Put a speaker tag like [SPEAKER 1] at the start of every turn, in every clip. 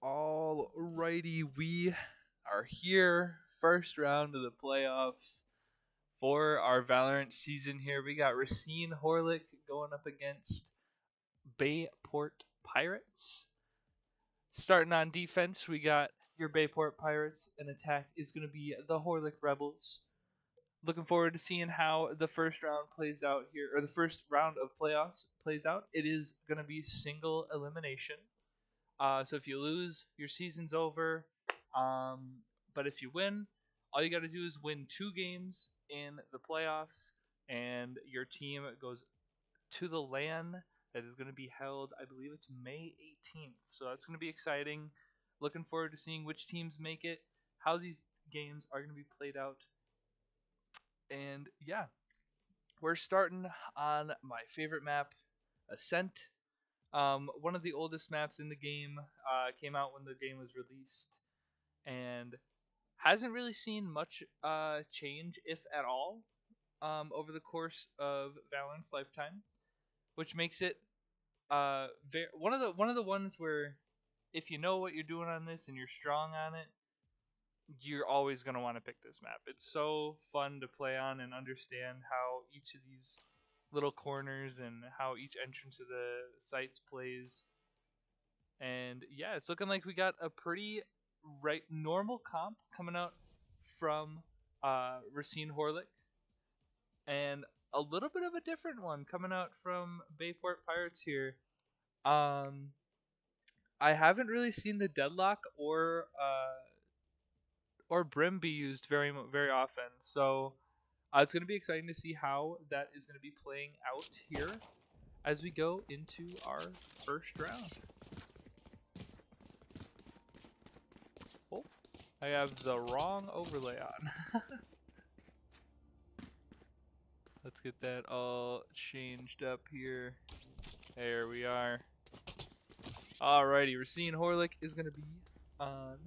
[SPEAKER 1] Alrighty, we are here. First round of the playoffs for our Valorant season here. We got Racine Horlick going up against Bayport Pirates. Starting on defense, we got your Bayport Pirates, and attack is going to be the Horlick Rebels. Looking forward to seeing how the first round plays out here, or the first round of playoffs plays out. It is going to be single elimination. So if you lose, your season's over. But if you win, all you got to do is win 2 games in the playoffs, and your team goes to the LAN that is going to be held, I believe it's May 18th. So that's going to be exciting. Looking forward to seeing which teams make it, how these games are going to be played out. And yeah, we're starting on my favorite map, Ascent. One of the oldest maps in the game, came out when the game was released, and hasn't really seen much change, if at all, over the course of Valorant's lifetime, which makes it one of the ones where if you know what you're doing on this and you're strong on it, you're always gonna want to pick this map. It's so fun to play on and understand how each of these little corners and how each entrance of the sites plays. And yeah, it's looking like we got a pretty normal comp coming out from Racine Horlick, and a little bit of a different one coming out from Bayport Pirates here. I haven't really seen the Deadlock or Brim be used very often, so it's going to be exciting to see how that is going to be playing out here as we go into our first round. Oh, I have the wrong overlay on. Let's get that all changed up here. There we are. Alrighty, Racine Horlick is going to be on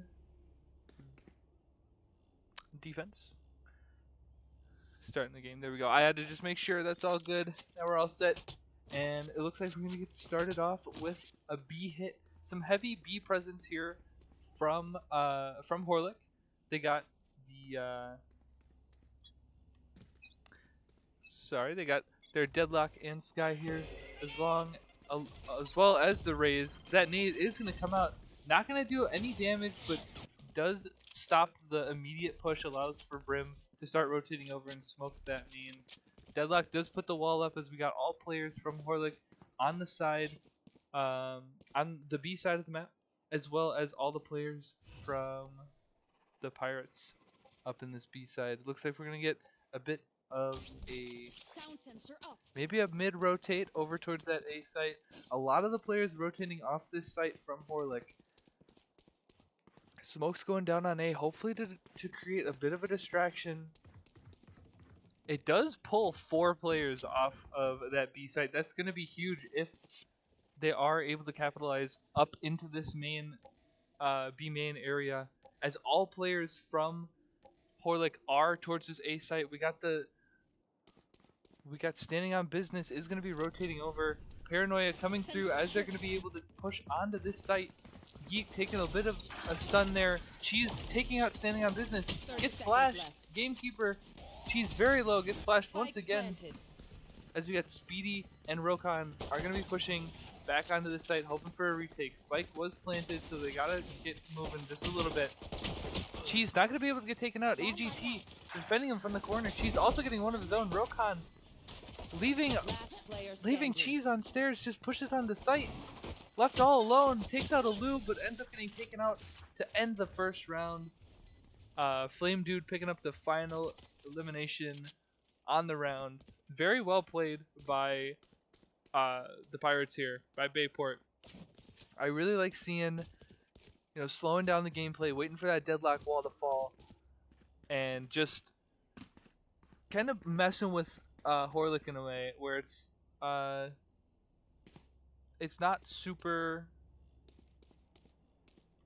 [SPEAKER 1] defense. Starting the game. There we go. I had to just make sure that's all good. Now we're all set. And it looks like we're going to get started off with a B hit. Some heavy B presence here from Horlick. They got the they got their Deadlock and Sky here, as well as the Raze. That nade is going to come out, not going to do any damage, but does stop the immediate push, allows for Brim to start rotating over and smoke that main. Deadlock does put the wall up as we got all players from Horlick on the side, on the B side of the map, as well as all the players from the Pirates up in this B side. Looks like we're going to get a bit of maybe a mid rotate over towards that A site. A lot of the players rotating off this site from Horlick. Smoke's going down on A, hopefully to create a bit of a distraction. It does pull 4 players off of that B site. That's going to be huge if they are able to capitalize up into this main B main area, as all players from Horlick are towards this A site. We got standing on business is going to be rotating over. Paranoia coming through as they're going to be able to push onto this site. Geek taking a bit of a stun there. Cheese taking out standing on business. Gets flashed. Gamekeeper. Cheese very low. Gets flashed once again. As we got Speedy and Rokon are going to be pushing back onto the site, hoping for a retake. Spike was planted, so they got to get moving just a little bit. Cheese not going to be able to get taken out. AGT defending him from the corner. Cheese also getting one of his own. Rokon leaving Cheese on stairs, just pushes on the site. Left all alone, takes out a Lou, but ends up getting taken out to end the first round. Flame Dude picking up the final elimination on the round. Very well played by the Pirates here, by Bayport. I really like seeing, slowing down the gameplay, waiting for that Deadlock wall to fall, and just kind of messing with Horlick in a way where it's not super.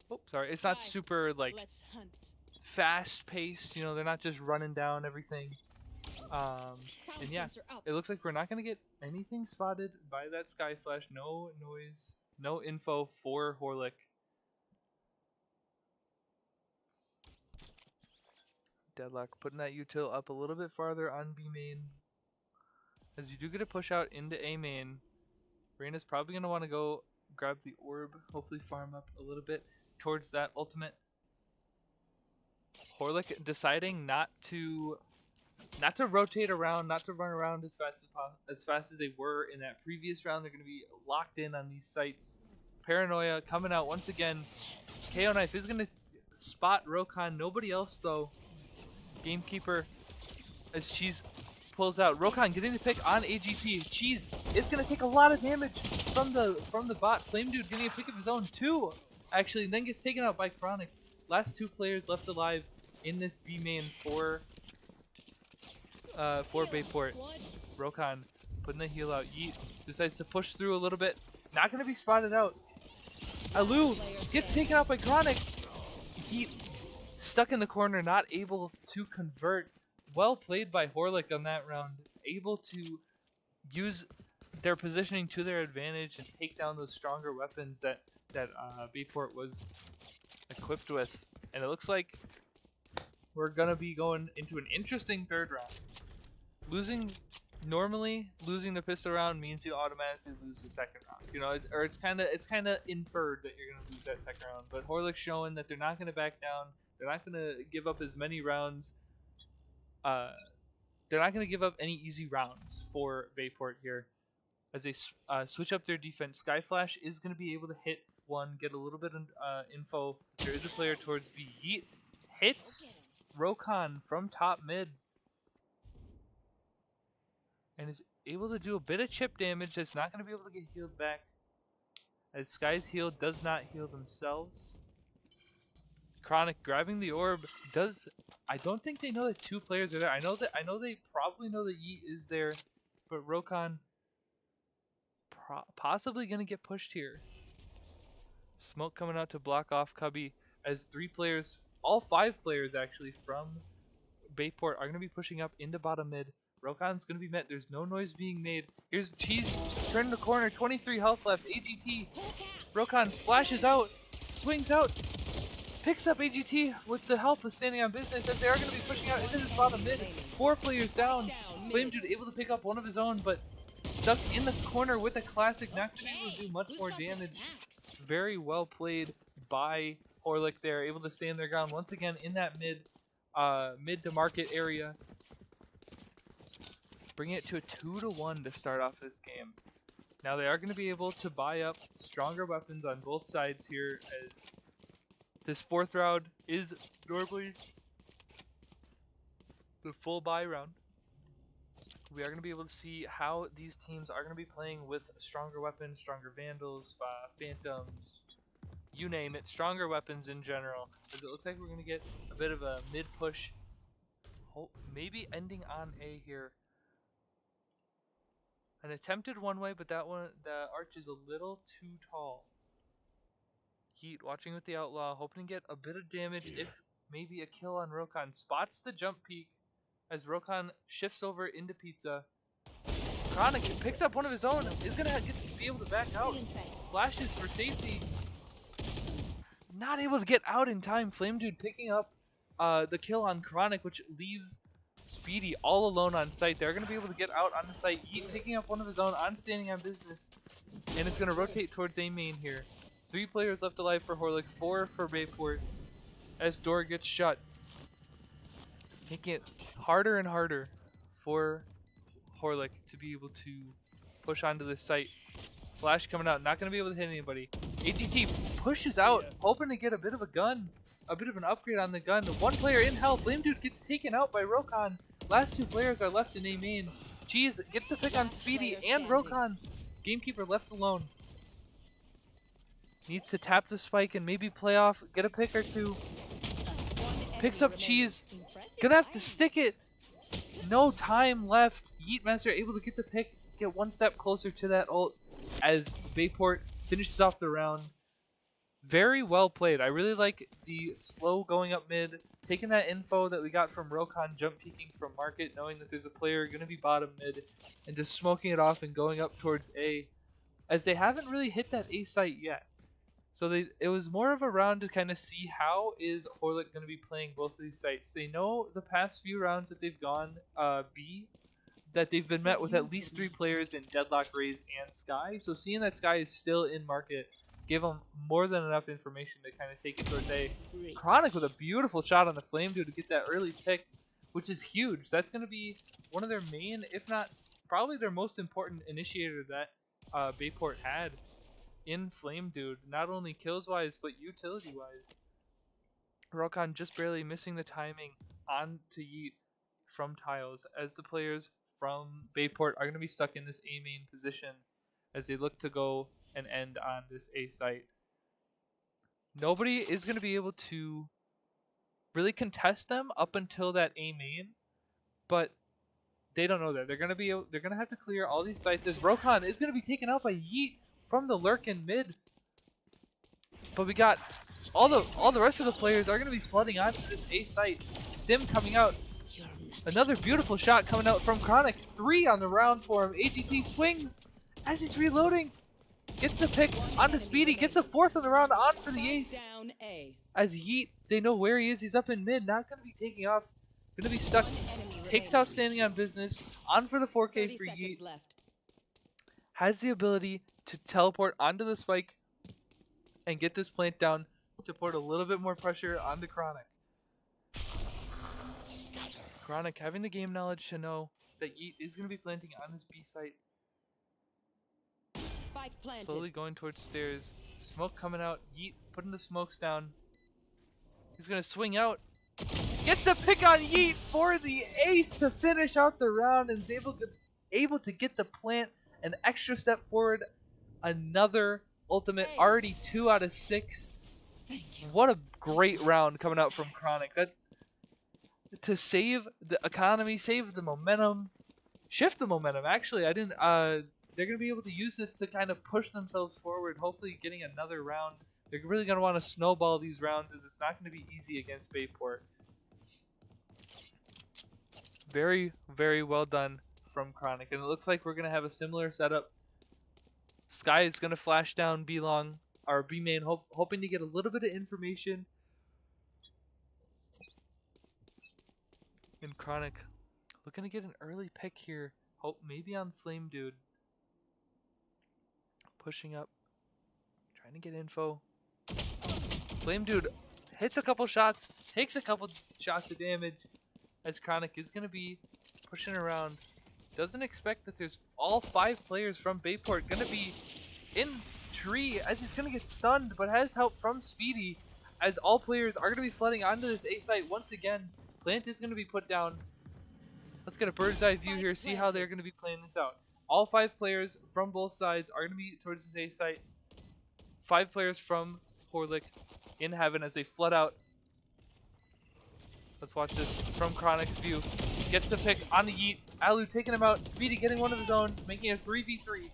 [SPEAKER 1] Oh, sorry. It's not super like fast paced. They're not just running down everything. And yeah, it looks like we're not gonna get anything spotted by that Sky Flash. No noise, no info for Horlick. Deadlock putting that util up a little bit farther on B main. As you do get a push out into A main, Reina's probably going to want to go grab the orb, hopefully farm up a little bit towards that ultimate. Horlick deciding not to rotate around, not to run around as fast as they were in that previous round. They're going to be locked in on these sites. Paranoia coming out once again. KO Knife is going to spot Rokhan. Nobody else though. Gamekeeper as Cheese pulls out. Rokhan getting the pick on AGP. Cheese is going to take a lot of damage from the bot. Flame Dude getting a pick of his own too, actually, and then gets taken out by Chronic. Last two players left alive in this B main for Bayport. Rokhan putting the heal out. Yeet decides to push through a little bit. Not going to be spotted out. Alu gets taken out by Chronic. Yeet stuck in the corner, not able to convert. Well played by Horlick on that round. Able to use their positioning to their advantage and take down those stronger weapons that Bayport was equipped with. And it looks like we're going to be going into an interesting third round. Normally losing the pistol round means you automatically lose the second round. You know, it's kind of inferred that you're going to lose that second round. But Horlick's showing that they're not going to back down. They're not going to give up as many rounds. They're not going to give up any easy rounds for Bayport here. As they switch up their defense, Skyflash is going to be able to hit one, get a little bit of info. There is a player towards B. Yeet hits Rokhan from top mid. And is able to do a bit of chip damage that's not going to be able to get healed back. As Sky's heal does not heal themselves. Chronic grabbing the orb does. I don't think they know that two players are there. I know they probably know that Yeet is there, but Rokhan possibly gonna get pushed here. Smoke coming out to block off Cubby as three players, all five players actually from Bayport are gonna be pushing up into bottom mid. Rokhan's gonna be met. There's no noise being made. Here's Cheese turning the corner. 23 health left. AGT. Rokhan flashes out, swings out. Picks up AGT with the help of standing on business as they are going to be pushing out into this bottom mid. 4 players down. Flame Dude able to pick up one of his own, but stuck in the corner with a classic. Not going to be able to do much more damage. Very well played by Horlick there. Able to stand their ground once again in that mid to market area. Bringing it to a 2-1 to start off this game. Now they are going to be able to buy up stronger weapons on both sides here as this fourth round is normally the full buy round. We are going to be able to see how these teams are going to be playing with stronger weapons, stronger Vandals, Phantoms, you name it, stronger weapons in general. As it looks like we're going to get a bit of a mid-push, maybe ending on A here. An attempted one way, but that one, the arch is a little too tall. Heat watching with the Outlaw, hoping to get a bit of damage, if maybe a kill on Rokhan. Spots the jump peak as Rokhan shifts over into Pizza. Chronic picks up one of his own, is going to be able to back out. Flashes for safety. Not able to get out in time. Flame Dude picking up the kill on Chronic, which leaves Speedy all alone on site. They're going to be able to get out on the site. Heat picking up one of his own on standing on business. And it's going to rotate towards A main here. 3 players left alive for Horlick, 4 for Bayport as door gets shut. Making it harder and harder for Horlick to be able to push onto this site. Flash coming out, not going to be able to hit anybody. AGT pushes out, hoping to get a bit of a gun, a bit of an upgrade on the gun. 1 player in hell, Flame Dude gets taken out by Rokhan. Last 2 players are left in A main. Cheese gets the pick on Speedy and Rokhan. Gamekeeper left alone. Needs to tap the spike and maybe play off, get a pick or 2. Picks up Cheese. Gonna have to stick it. No time left. Yeetmaster able to get the pick, get 1 step closer to that ult as Bayport finishes off the round. Very well played. I really like the slow going up mid, taking that info that we got from Rokhan jump peeking from market, knowing that there's a player gonna be bottom mid, and just smoking it off and going up towards A, as they haven't really hit that A site yet. So it was more of a round to kind of see how is Horlick going to be playing both of these sites. They know the past few rounds that they've gone B, that they've been met with at least 3 players in Deadlock, Raze, and Sky. So seeing that Sky is still in market gave them more than enough information to kind of take it towards A. Chronic with a beautiful shot on the Flame Dude to get that early pick, which is huge. That's going to be one of their main, if not probably their most important initiator that Bayport had in Flame Dude, not only kills wise but utility wise. Rokhan just barely missing the timing on to Yeet from tiles as the players from Bayport are going to be stuck in this A main position as they look to go and end on this A site. Nobody is going to be able to really contest them up until that A main, but they don't know that. They're going to have to clear all these sites as Rokhan is going to be taken out by Yeet from the lurk in mid. But we got all the rest of the players are going to be flooding onto this A site. Stim coming out. Another beautiful shot coming out from Chronic. 3 on the round for him. AGT swings as he's reloading. Gets the pick onto Speedy. Gets a 4th on the round on for the ace. As Yeet, they know where he is. He's up in mid. Not going to be taking off. Going to be stuck. Takes out Standing on Business. On for the 4K for Yeet. Has the ability to teleport onto the spike and get this plant down to put a little bit more pressure onto Chronic. Chronic having the game knowledge to know that Yeet is going to be planting on this B site. Slowly going towards stairs. Smoke coming out. Yeet putting the smokes down. He's going to swing out. Gets a pick on Yeet for the ace to finish out the round and is able to get the plant an extra step forward. Another ultimate, already 2 out of 6. What a great round coming out from Chronic. That to save the economy, save the momentum, shift the momentum. Actually, they're going to be able to use this to kind of push themselves forward, hopefully getting another round. They're really going to want to snowball these rounds as it's not going to be easy against Bayport. Very, very well done from Chronic. And it looks like we're going to have a similar setup. Sky is going to flash down B long, or B main, hoping to get a little bit of information. And Chronic looking to get an early pick here. Hope maybe on Flame Dude. Pushing up. Trying to get info. Flame Dude hits a couple shots. Takes a couple shots of damage. As Chronic is going to be pushing around. Doesn't expect that there's all 5 players from Bayport going to be in tree as he's going to get stunned. But has help from Speedy as all players are going to be flooding onto this A site once again. Plant is going to be put down. Let's get a bird's eye view here, see how they're going to be playing this out. All 5 players from both sides are going to be towards this A site. 5 players from Horlick in heaven as they flood out. Let's watch this from Chronic's view. Gets the pick on the Yeet. Alu taking him out. Speedy getting one of his own, making it a 3v3.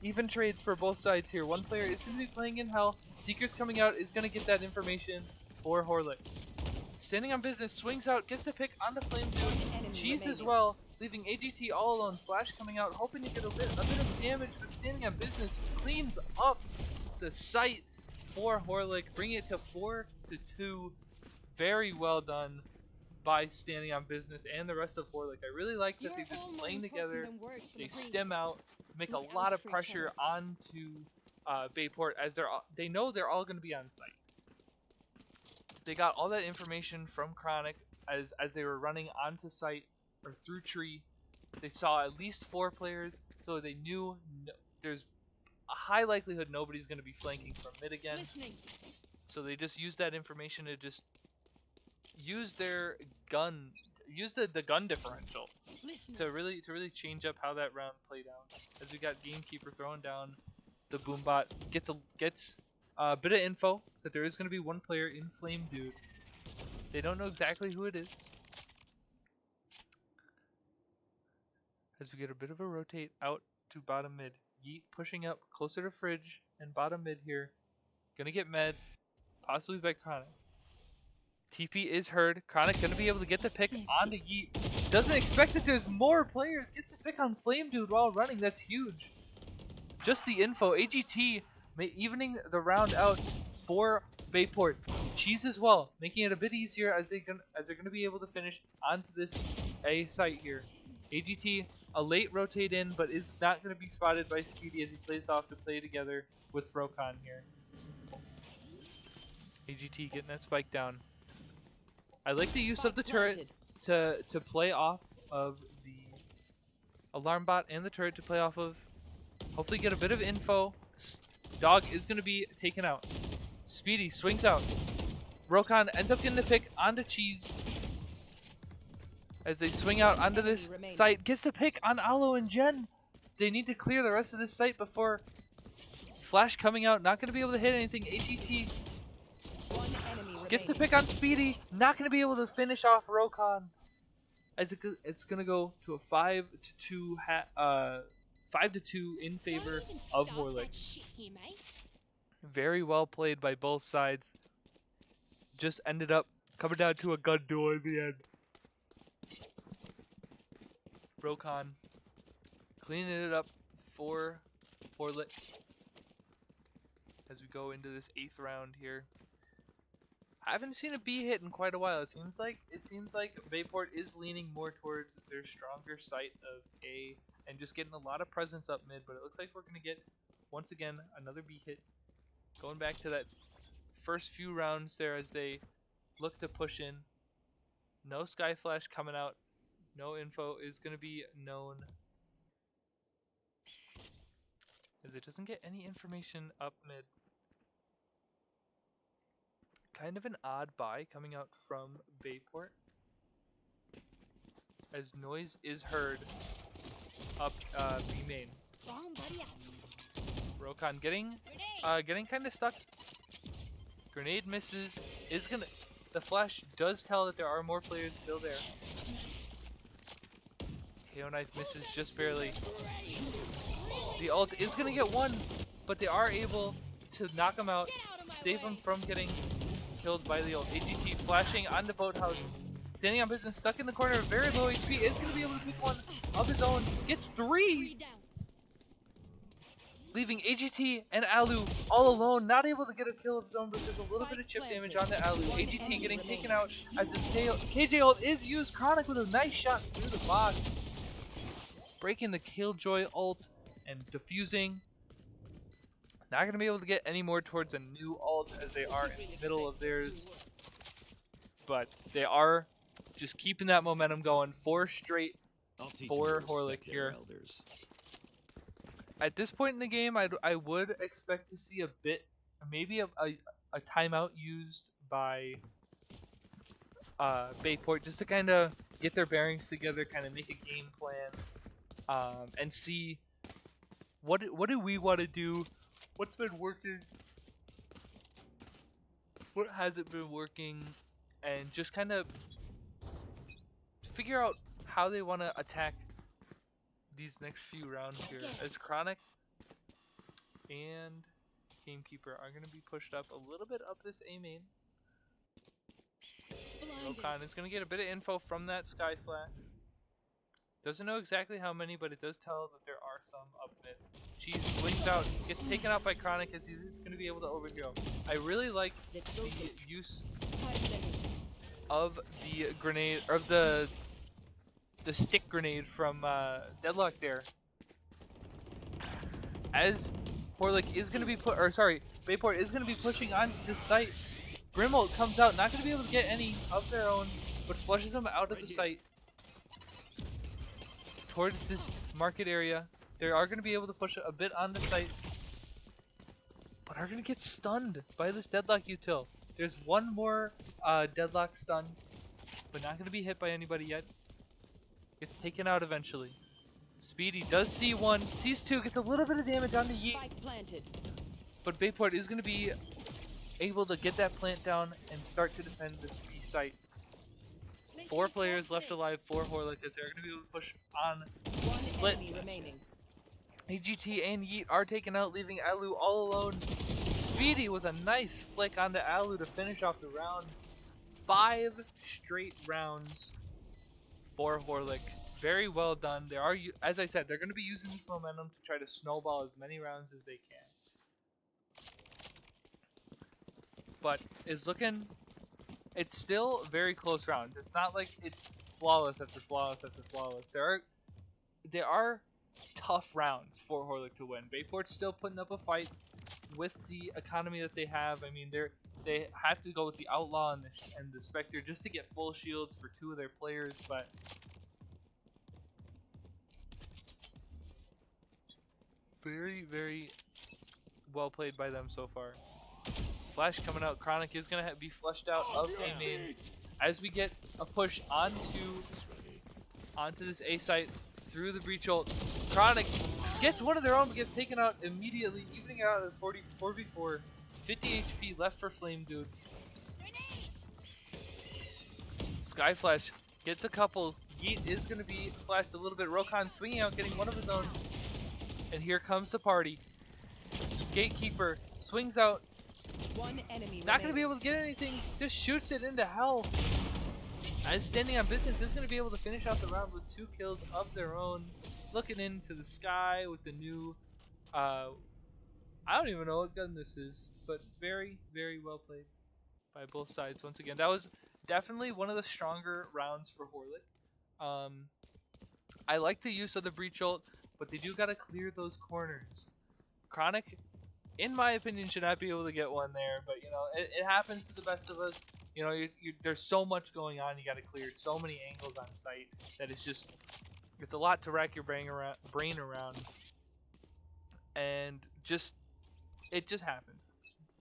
[SPEAKER 1] Even trades for both sides here. One player is going to be playing in hell. Seeker's coming out is going to get that information for Horlick. Standing on Business, swings out, gets the pick on the Flame Dude. Cheese as well, leaving AGT all alone. Flash coming out, hoping to get a bit of damage, but Standing on Business cleans up the site for Horlick, bringing it to 4-2. Very well done by Standing on Business and the rest of Horlick. I really like that they're just playing together. They stem out, make a lot of pressure onto Bayport as they know they're all going to be on site. They got all that information from Chronic as they were running onto site or through tree. They saw at least 4 players, so they knew there's a high likelihood nobody's going to be flanking from mid again. So they just used that information to just use their gun, use the gun differential to really change up how that round played out. As we got Gamekeeper throwing down the Boombot, gets a bit of info that there is going to be one player in Flame Dude. They don't know exactly who it is. As we get a bit of a rotate out to bottom mid. Yeet pushing up closer to Fridge and bottom mid here. Gonna get med, possibly by Chronic. TP is heard. Chronic gonna be able to get the pick onto Yeet. Doesn't expect that there's more players. Gets the pick on Flame Dude while running. That's huge. Just the info. AGT evening the round out for Bayport. Cheese as well, making it a bit easier as they're gonna be able to finish onto this A site here. AGT a late rotate in, but is not gonna be spotted by Speedy as he plays off to play together with Rocon here. AGT getting that spike down. I like the use of the turret to play off of the alarm bot and the turret to play off of. Hopefully get a bit of info. Dog is going to be taken out. Speedy swings out. Rocon ends up getting the pick onto Cheese. As they swing out onto this site. Gets the pick on Aloe and Jen. They need to clear the rest of this site before Flash coming out. Not going to be able to hit anything. AGT gets the pick on Speedy. Not going to be able to finish off Rocon. As it's going to go to a 5-2 5-2 in favor of Horlick. Very well played by both sides. Just ended up coming down to a gun duel in the end. Rocon cleaning it up for Horlick as we go into this 8th round here. I haven't seen a B hit in quite a while. It seems like Bayport is leaning more towards their stronger site of A and just getting a lot of presence up mid, but it looks like we're gonna get once again another B hit. Going back to that first few rounds there as they look to push in. No Sky Flash coming out. No info is gonna be known. As it doesn't get any information up mid. Kind of an odd buy coming out from Bayport. As noise is heard up B main. Rocon getting kind of stuck. Grenade misses. The flash does tell that there are more players still there. KO knife misses just barely. The ult is gonna get one, but they are able to knock him out, save him from getting killed by the ult. AGT flashing on the boathouse, standing on business, stuck in the corner, very low HP, is gonna be able to pick one of his own. Gets 3! Leaving AGT and Alu all alone, not able to get a kill of his own, but there's a little bit of chip damage onto Alu. AGT getting taken out as his KJ ult is used. Chronic with a nice shot through the box. Breaking the Killjoy ult and defusing. Not going to be able to get any more towards a new ult as they are in the middle of theirs. But they are just keeping that momentum going. 4 straight for Horlick here. At this point in the game, I would expect to see a bit, maybe a timeout used by Bayport just to kind of get their bearings together, kind of make a game plan, and see what do we want to do, what's been working, what hasn't been working, and just kind of figure out how they want to attack these next few rounds here, as Chronic and Gamekeeper are going to be pushed up a little bit up this A main. Rocon is going to get a bit of info from that Sky Flash. Doesn't know exactly how many, but it does tell that there are some up mid. Cheese swings out, gets taken out by Chronic as he's going to be able to overkill. I really like the use of the grenade, or the stick grenade from Deadlock there. As Horlick is going to be Bayport is going to be pushing onto the site. Grimult comes out, not going to be able to get any of their own, but flushes them out of the site towards this market area. They are going to be able to push a bit on the site, but are going to get stunned by this Deadlock util. There's one more Deadlock stun, but not going to be hit by anybody yet. Gets taken out eventually. Speedy does see one, sees two, gets a little bit of damage on the Yeet. But Bayport is going to be able to get that plant down and start to defend this B site. 4 players left alive for Horlick as they're going to be able to push on split. AGT and Yeet are taken out, leaving Alu all alone. Speedy with a nice flick onto Alu to finish off the round. 5 straight rounds for Horlick. Very well done. They are, as I said, they're going to be using this momentum to try to snowball as many rounds as they can. but it's looking. It's still very close rounds. It's not like it's flawless after flawless after flawless. There are tough rounds for Horlick to win. Bayport's still putting up a fight with the economy that they have. I mean, they have to go with the Outlaw and the Spectre just to get full shields for 2 of their players, but very, very well played by them so far. Flash coming out. Chronic is going to be flushed out of A main as we get a push onto this A site through the breach ult. Chronic gets one of their own but gets taken out immediately, evening it out at 4v4. 50 HP left for Flame Dude. Sky Flash gets a couple. Yeet is going to be flashed a little bit. Rokhan swinging out, getting one of his own. And here comes the party. Gatekeeper swings out.
[SPEAKER 2] One enemy
[SPEAKER 1] not going to be able to get anything. Just shoots it into hell. As Standing on Business is going to be able to finish out the round with 2 kills of their own. Looking into the sky with the new, I don't even know what gun this is, but very, very well played by both sides. Once again, that was definitely one of the stronger rounds for Horlick. I like the use of the breach ult, but they do got to clear those corners. Chronic, in my opinion, should not be able to get one there, but you know, it happens to the best of us. You know, there's so much going on, you got to clear so many angles on site that it's a lot to rack your brain around, and it just happens.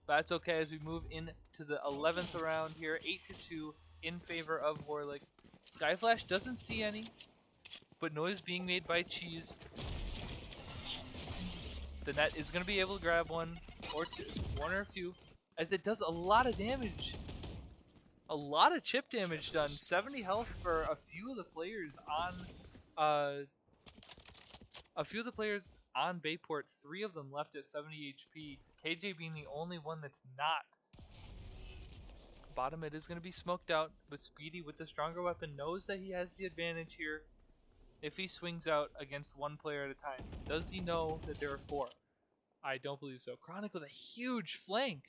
[SPEAKER 1] But that's okay as we move into the 11th round here, 8-2 in favor of Horlick. Skyflash doesn't see any, but noise being made by Cheese. The net is going to be able to grab one or a few, as it does a lot of damage. A lot of chip damage done. 70 health for a few of the players on Bayport. 3 of them left at 70 HP. KJ being the only one that's not. Bottom mid is going to be smoked out, but Speedy with the stronger weapon knows that he has the advantage here if he swings out against 1 player at a time. Does he know that there are 4? I don't believe so. Chronic with a huge flank.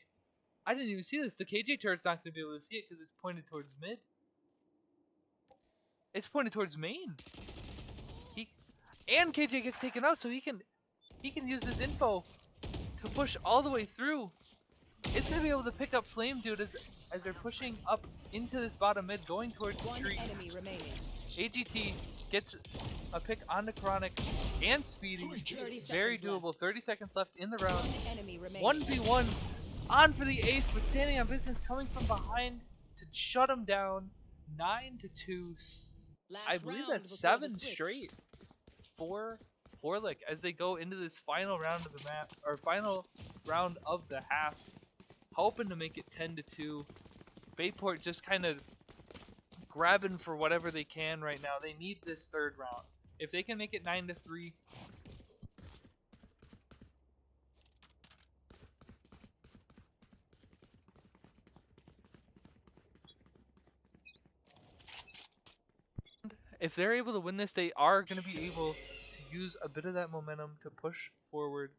[SPEAKER 1] I didn't even see this. The KJ turret's not going to be able to see it because it's pointed towards mid. It's pointed towards main. And KJ gets taken out, so he can use his info to push all the way through. It's going to be able to pick up Flame Dude as they're pushing up into this bottom mid, going towards the tree. AGT gets a pick onto Chronic and Speedy. Very doable. 30 seconds left in the round. 1v1 on for the ace, but Standing on Business coming from behind to shut him down. 9-2. I believe that's 7 straight for Horlick as they go into this final round of the map, or final round of the half, hoping to make it 10-2. Bayport just kind of grabbing for whatever they can right now. They need this 3rd round. If they can make it 9-3, if they're able to win this, they are going to be able to use a bit of that momentum to push forward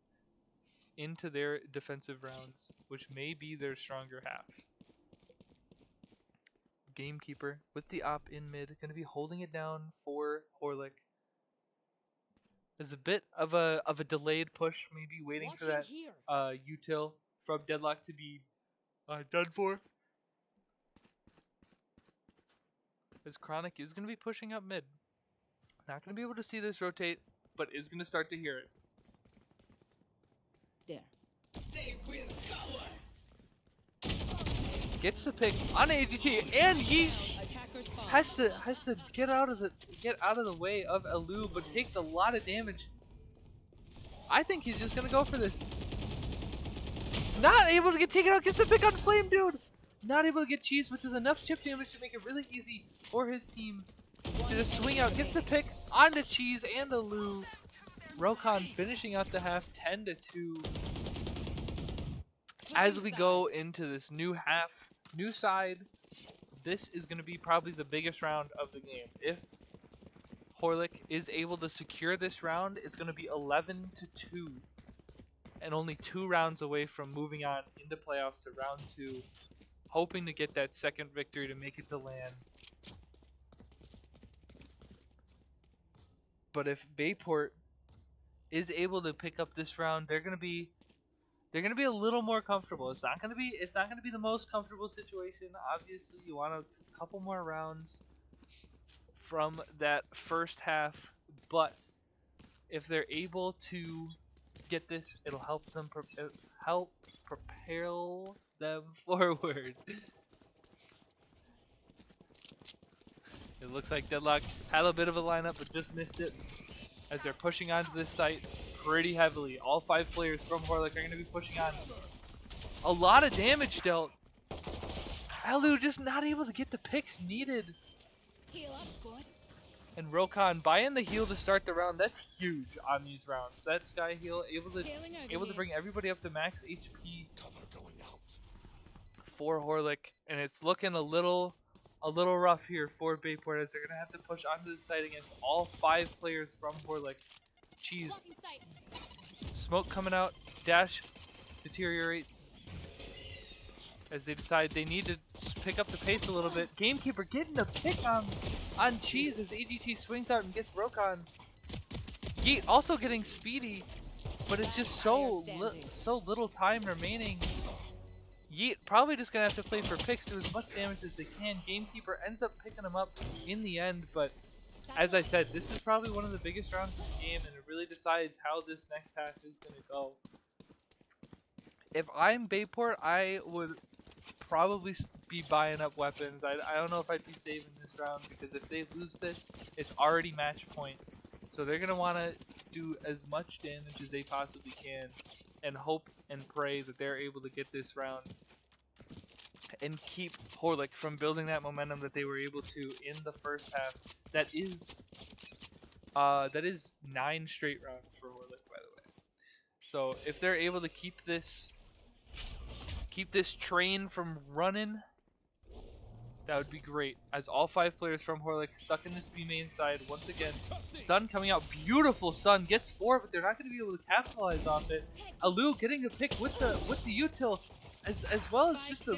[SPEAKER 1] into their defensive rounds, which may be their stronger half. Gamekeeper with the op in mid, going to be holding it down for Horlick. There's a bit of a delayed push, maybe waiting for that util from Deadlock to be done for. As Chronic is going to be pushing up mid. Not going to be able to see this rotate, but is going to start to hear it.
[SPEAKER 2] There.
[SPEAKER 3] They will cover.
[SPEAKER 1] Gets the pick on AGT, and he has to get out of the way of Elu, but takes a lot of damage. I think he's just going to go for this. Not able to get taken out. Gets the pick on Flame Dude. Not able to get Cheese, which is enough chip damage to make it really easy for his team to just swing out. Gets the pick onto Cheese and Elu. Rokhan finishing out the half 10-2. As we go into this new half, new side, this is going to be probably the biggest round of the game. If Horlick is able to secure this round, it's going to be 11-2. and only 2 rounds away from moving on into playoffs to round 2, hoping to get that second victory to make it to LAN. But if Bayport is able to pick up this round, they're gonna be a little more comfortable. It's not gonna be the most comfortable situation. Obviously, you want a couple more rounds from that first half, but if they're able to get this, it'll help propel them forward. It looks like Deadlock had a bit of a lineup, but just missed it as they're pushing onto this site pretty heavily. All 5 players from Horlick are going to be pushing on. A lot of damage dealt. Alu just not able to get the picks needed.
[SPEAKER 3] Heal up, squad.
[SPEAKER 1] And Rokhan buying the heal to start the round. That's huge on these rounds. That Sky heal able to bring everybody up to max HP for Horlick, and it's looking a little rough here for Bayport as they're gonna have to push onto the site against all 5 players from Horlick. Cheese. Smoke coming out. Dash deteriorates as they decide they need to pick up the pace a little bit. Gamekeeper getting the pick on Cheese as AGT swings out and gets Rokhan. Yeet also getting speedy, but it's just so little time remaining. Yeet probably just gonna have to play for picks, do as much damage as they can. Gamekeeper ends up picking him up in the end, but as I said, this is probably one of the biggest rounds of the game, and it really decides how this next half is gonna go. If I'm Bayport, I would probably be buying up weapons. I don't know if I'd be saving this round, because if they lose this, it's already match point. So they're gonna want to do as much damage as they possibly can, and hope and pray that they're able to get this round and keep Horlick from building that momentum that they were able to in the first half. That is 9 straight rounds for Horlick, by the way. So if they're able to keep this train from running, that would be great. As all 5 players from Horlick stuck in this B main side once again. Stun coming out, beautiful stun, gets 4, but they're not going to be able to capitalize off it. Alu getting a pick with the util, as well as just a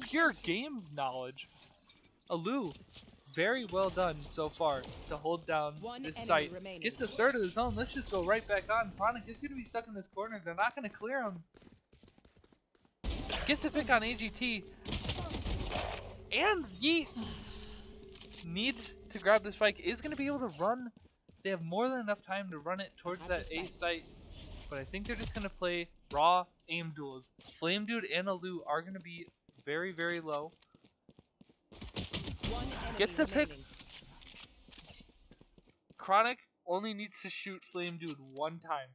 [SPEAKER 1] pure game knowledge. Alu, very well done so far to hold down this site. Gets the 3rd of the zone. Let's just go right back on. Chronic is going to be stuck in this corner. They're not going to clear him. Gets the pick on AGT. And Yeet needs to grab this spike. Is going to be able to run. They have more than enough time to run it towards that A site. But I think they're just going to play raw aim duels. Flame Dude and Alu are going to be very, very low. Gets the pick. Chronic only needs to shoot Flame Dude 1 time.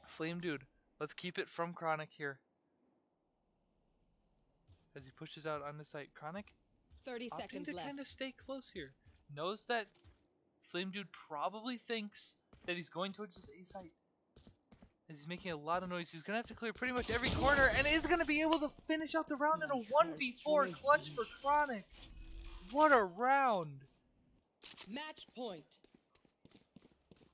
[SPEAKER 1] Flame Dude, let's keep it from Chronic here. As he pushes out on the site, Chronic
[SPEAKER 2] 30
[SPEAKER 1] opting
[SPEAKER 2] seconds
[SPEAKER 1] to
[SPEAKER 2] left.
[SPEAKER 1] kind of stay close here. Knows that Flame Dude probably thinks that he's going towards this A site. As he's making a lot of noise, he's going to have to clear pretty much every corner and is going to be able to finish out the round in a 1v4 clutch for Chronic. What a round.
[SPEAKER 2] Match point.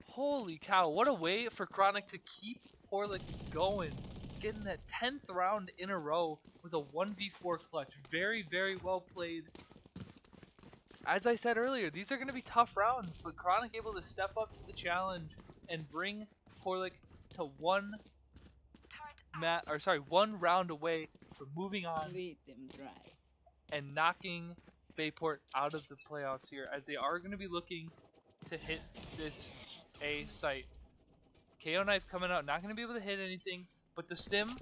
[SPEAKER 1] Holy cow, what a way for Chronic to keep Horlick going. Getting that 10th round in a row with a 1v4 clutch. Very, very well played. As I said earlier, these are going to be tough rounds, but Chronic able to step up to the challenge and bring Horlick to one round away from moving on and knocking Bayport out of the playoffs here, as they are going to be looking to hit this A site. KO Knife coming out, not going to be able to hit anything, but the stim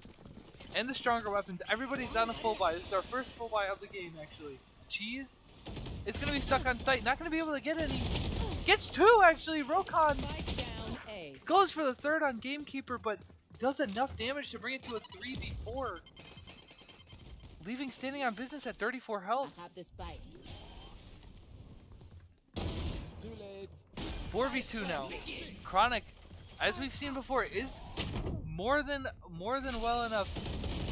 [SPEAKER 1] and the stronger weapons, everybody's on a full buy. This is our first full buy of the game, actually. Cheese is going to be stuck on site, not going to be able to get any. Gets 2, actually. Rokhan goes for the 3rd on Gamekeeper, but does enough damage to bring it to a 3v4. Leaving standing on business at 34 health. 4v2 now. Chronic, as we've seen before, is more than well enough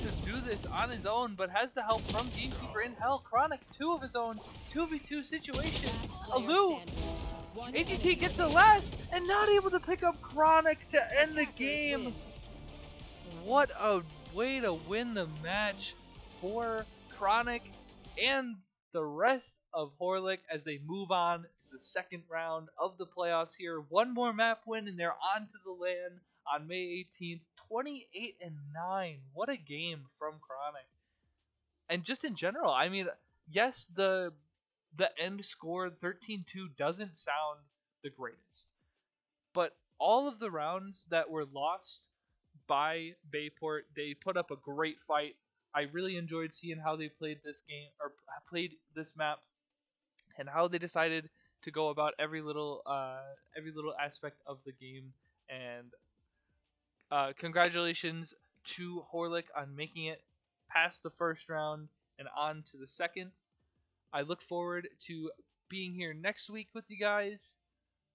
[SPEAKER 1] to do this on his own, but has the help from Gamekeeper in hell. Chronic, 2 of his own, 2v2 situation. Alu AGT gets the last and not able to pick up Chronic to end the game. What a way to win the match for Chronic and the rest of Horlick as they move on to the second round of the playoffs here. One more map win and they're on to the LAN on May 18th. 28-9. What a game from Chronic. And just in general, I mean, yes, the end score 13-2 doesn't sound the greatest. But all of the rounds that were lost by Bayport, they put up a great fight. I really enjoyed seeing how they played this game or played this map, and how they decided to go about every little aspect of the game. And congratulations to Horlick on making it past the first round and on to the second. I look forward to being here next week with you guys,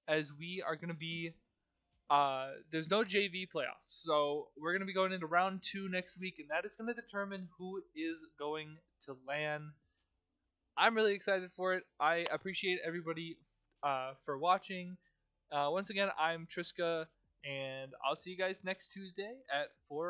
[SPEAKER 1] as we are going to be there's no JV playoffs, so we're going to be going into round 2 next week, and that is going to determine who is going to LAN. I'm really excited for it. I appreciate everybody for watching. Once again, I'm Triska, and I'll see you guys next Tuesday at 4